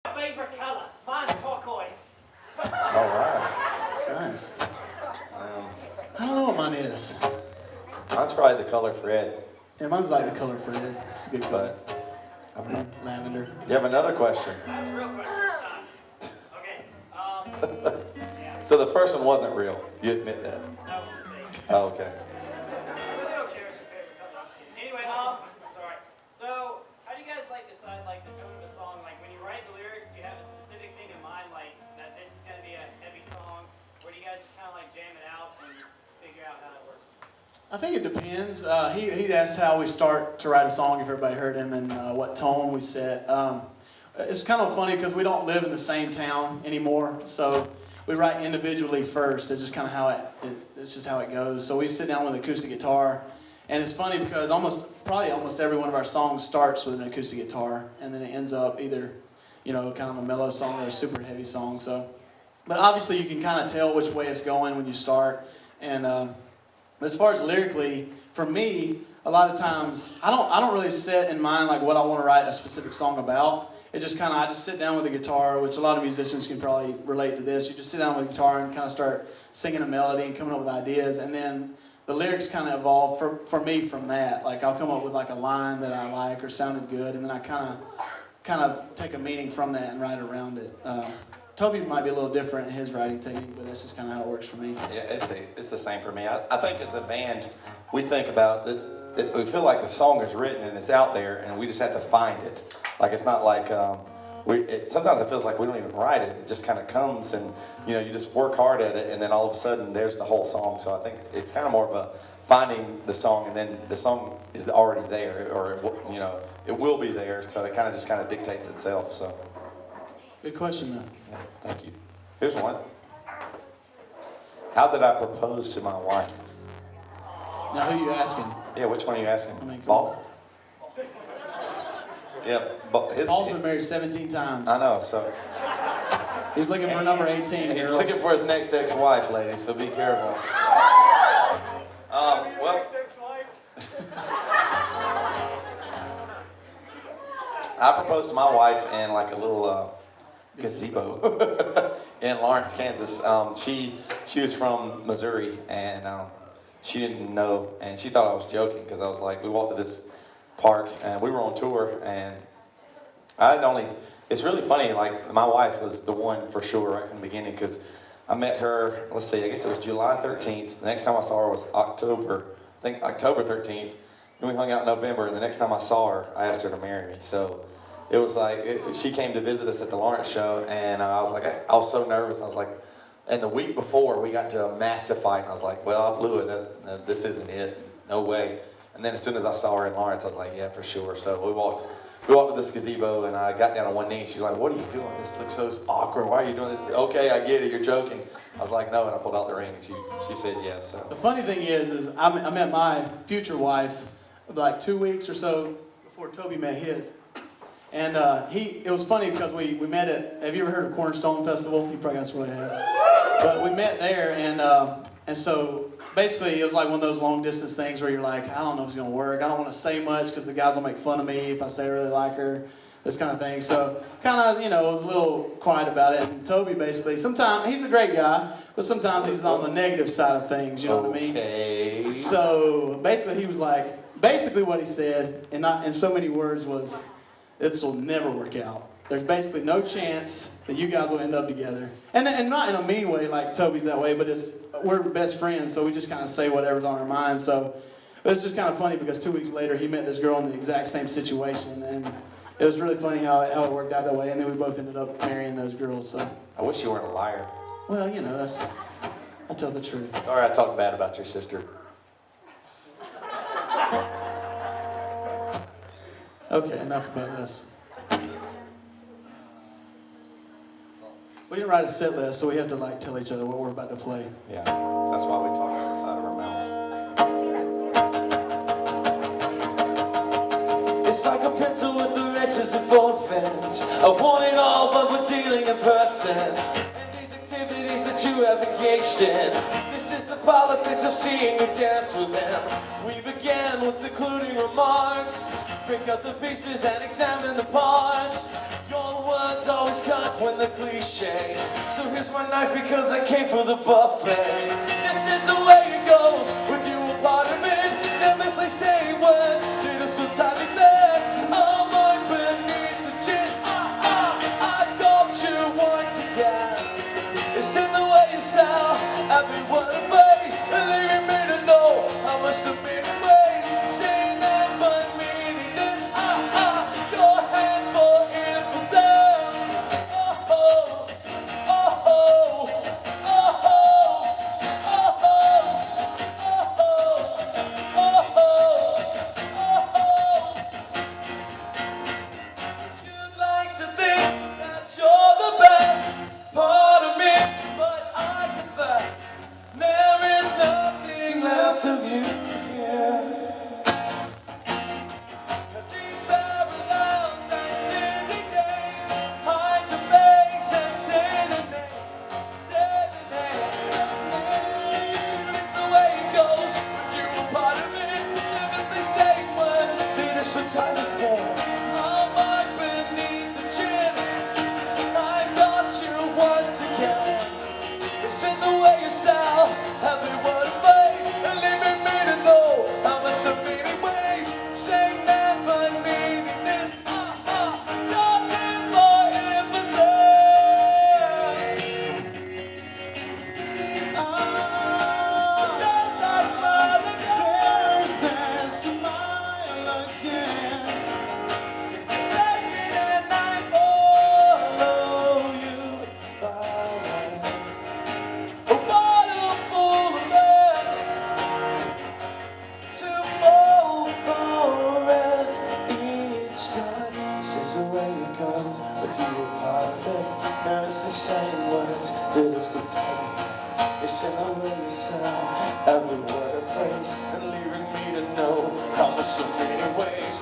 Favorite color? Mine's turquoise. All right. Nice. I don't know what mine is. Mine's probably the color for Ed. Yeah, mine's like the color for it. It's a good color. But I don't know. Lavender. You have another question. Real question this time. Okay. Yeah. So the first one wasn't real. You admit that? That was fake. Oh, okay. Really don't care what's your favorite color. I'm just kidding. Anyway, sorry. So, how do you guys decide the tone of a song? Like when you write the lyrics, do you have a specific thing in mind, like that this is gonna be a heavy song, or do you guys just kind of jam it out and figure out how it works? I think it depends. He asked how we start to write a song, if everybody heard him, and what tone we set. It's kind of funny because we don't live in the same town anymore, so we write individually first. It's just kind of it's just how it goes. So we sit down with an acoustic guitar, and it's funny because probably almost every one of our songs starts with an acoustic guitar, and then it ends up either, kind of a mellow song or a super heavy song. So, but obviously you can kind of tell which way it's going when you start, and. As far as lyrically, for me, a lot of times I don't really set in mind what I want to write a specific song about. It just I just sit down with the guitar, which a lot of musicians can probably relate to this. You just sit down with the guitar and kind of start singing a melody and coming up with ideas, and then the lyrics kind of evolve for me from that. I'll come up with a line that I like or sounded good, and then I kind of take a meaning from that and write around it. Toby might be a little different in his writing technique, but that's just kind of how it works for me. Yeah, it's the same for me. I think as a band, we think about that. We feel like the song is written and it's out there, and we just have to find it. It's not sometimes it feels like we don't even write it. It just kind of comes, and you just work hard at it, and then all of a sudden there's the whole song. So I think it's kind of more of a finding the song, and then the song is already there, or it will be there. So it kind of dictates itself. So. Good question, though. Yeah, thank you. Here's one. How did I propose to my wife? Now, who are you asking? Yeah, which one are you asking? Paul. Yeah, Paul's been married 17 times. I know, so. He's looking for number 18. He's looking for his next ex-wife, lady, so be careful. I proposed to my wife in a little gazebo in Lawrence, Kansas. She was from Missouri, and she didn't know, and she thought I was joking because I was we walked to this park and we were on tour, and it's really funny, my wife was the one for sure right from the beginning, because I met her, I guess it was July 13th. The next time I saw her was October 13th. Then we hung out in November, and the next time I saw her, I asked her to marry me. So it was she came to visit us at the Lawrence show, and I was so nervous. I was and the week before we got into a massive fight, and I was well, I blew it. This isn't it. No way. And then as soon as I saw her in Lawrence, I was yeah, for sure. So we walked to this gazebo, and I got down on one knee. She's what are you doing? This looks so awkward. Why are you doing this? Okay, I get it. You're joking. I was no, and I pulled out the ring, and she said yes. So. The funny thing is I met my future wife 2 weeks or so before Toby met his. And it was funny because we met at, have you ever heard of Cornerstone Festival? You probably guys really have. But we met there, and so basically it was one of those long distance things where you're I don't know if it's going to work. I don't want to say much because the guys will make fun of me if I say I really like her, this kind of thing. So was a little quiet about it. And Toby basically, sometimes, he's a great guy, but sometimes he's on the negative side of things, you know what I mean? Okay. So basically he was basically what he said, and not in so many words, was, this will never work out. There's basically no chance that you guys will end up together. And not in a mean way like Toby's that way, but we're best friends, so we just kind of say whatever's on our mind. So it's just kind of funny because 2 weeks later he met this girl in the exact same situation, and it was really funny how it worked out that way, and then we both ended up marrying those girls. So I wish you weren't a liar. Well, I tell the truth. Sorry I talked bad about your sister. Okay, enough about us. We didn't write a set list, so we have to tell each other what we're about to play. Yeah, that's why we talk out the side of our mouth. It's like a pencil with the rashes and forfeits. I want it all, but we're dealing in persons. And these activities that you have engaged in. This is the politics of seeing you dance with him. We began with concluding remarks. Break up the pieces and examine the parts. Your words always cut when the cliche. So here's my knife because I came for the buffet. This is the way it goes with you a part of it. Never say words, little so tightly fed. I'm right beneath the chin. I got you once again. It's in the way you sound, every word of phrase, and leaving me to know how much the meaning weighs. Saying that but meaning this. Your hands for emphasis. Oh, oh, oh, oh, oh, oh, oh, you'd like to think that you're the best part of me, but I confess there is nothing left of you here. These parallels and silly games, hide your face and say the name, say the name. This is the way it goes when you're a part of it. Never say same words, lead us so tightly fair. I'm right beneath the chin. I got you once again. It's in the way you sound, every word of phrase, and leaving me to know how much the meaning weighs. Saying that but meaning this. Your tears for emphasis. There's that smile again. There's that smile again. Begging and I follow you by a bottle full of men to move forward each time. This is the way it goes with you a part of it. There is the same words, there is the title. It's in the way you sound, every word a phrase, and leaving me to know how much the meaning weighs.